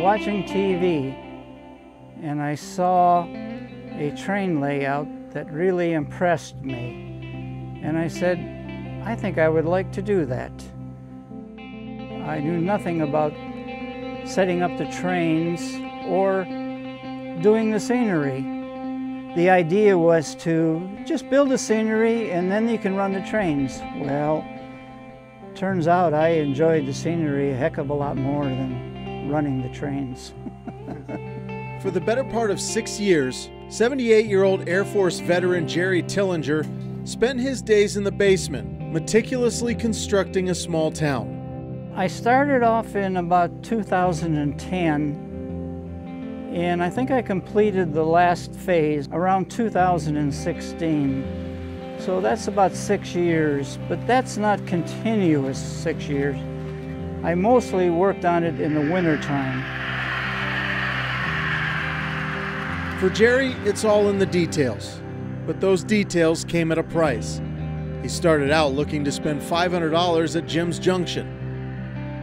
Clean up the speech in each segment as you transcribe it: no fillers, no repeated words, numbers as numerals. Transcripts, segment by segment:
watching TV and I saw a train layout that really impressed me. And I said, I think I would like to do that. I knew nothing about setting up the trains or doing the scenery. The idea was to just build the scenery and then you can run the trains. Well, turns out I enjoyed the scenery a heck of a lot more than running the trains. For the better part of 6 years, 78-year-old Air Force veteran Jerry Tillinger spent his days in the basement, meticulously constructing a small town. I started off in about 2010, and I think I completed the last phase around 2016. So that's about 6 years, but that's not continuous 6 years. I mostly worked on it in the wintertime. For Jerry, it's all in the details, but those details came at a price. He started out looking to spend $500 at Jim's Junction.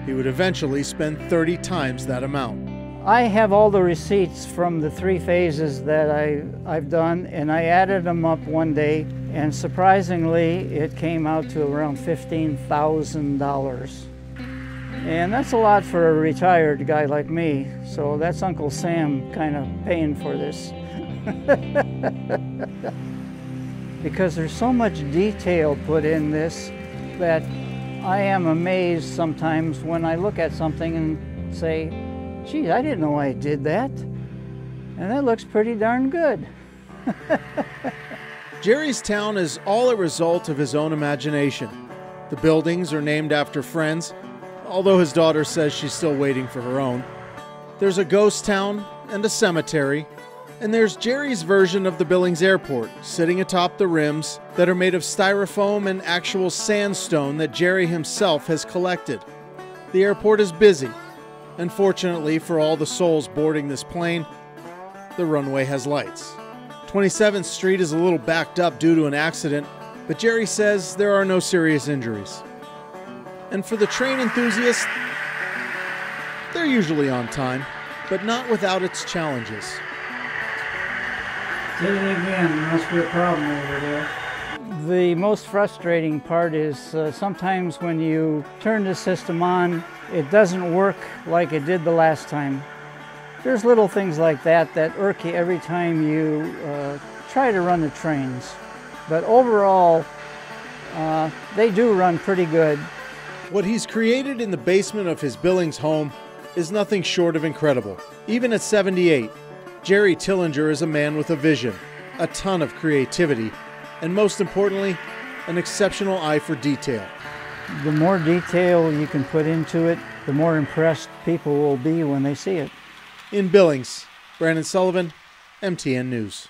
He would eventually spend 30 times that amount. I have all the receipts from the 3 phases that I've done, and I added them up one day, and surprisingly, it came out to around $15,000. And that's a lot for a retired guy like me, so that's Uncle Sam kind of paying for this. Because there's so much detail put in this that I am amazed sometimes when I look at something and say, geez, I didn't know I did that. And that looks pretty darn good. Jerry's town is all a result of his own imagination. The buildings are named after friends, although his daughter says she's still waiting for her own. There's a ghost town and a cemetery, and there's Jerry's version of the Billings Airport, sitting atop the rims that are made of styrofoam and actual sandstone that Jerry himself has collected. The airport is busy. Unfortunately for all the souls boarding this plane, the runway has lights. 27th Street is a little backed up due to an accident, but Jerry says there are no serious injuries. And for the train enthusiasts, they're usually on time, but not without its challenges. Did it again, there must be a problem over there. The most frustrating part is sometimes when you turn the system on, it doesn't work like it did the last time. There's little things like that that irk you every time you try to run the trains. But overall, they do run pretty good. What he's created in the basement of his Billings home is nothing short of incredible. Even at 78, Jerry Tillinger is a man with a vision, a ton of creativity, and most importantly, an exceptional eye for detail. The more detail you can put into it, the more impressed people will be when they see it. In Billings, Brandon Sullivan, MTN News.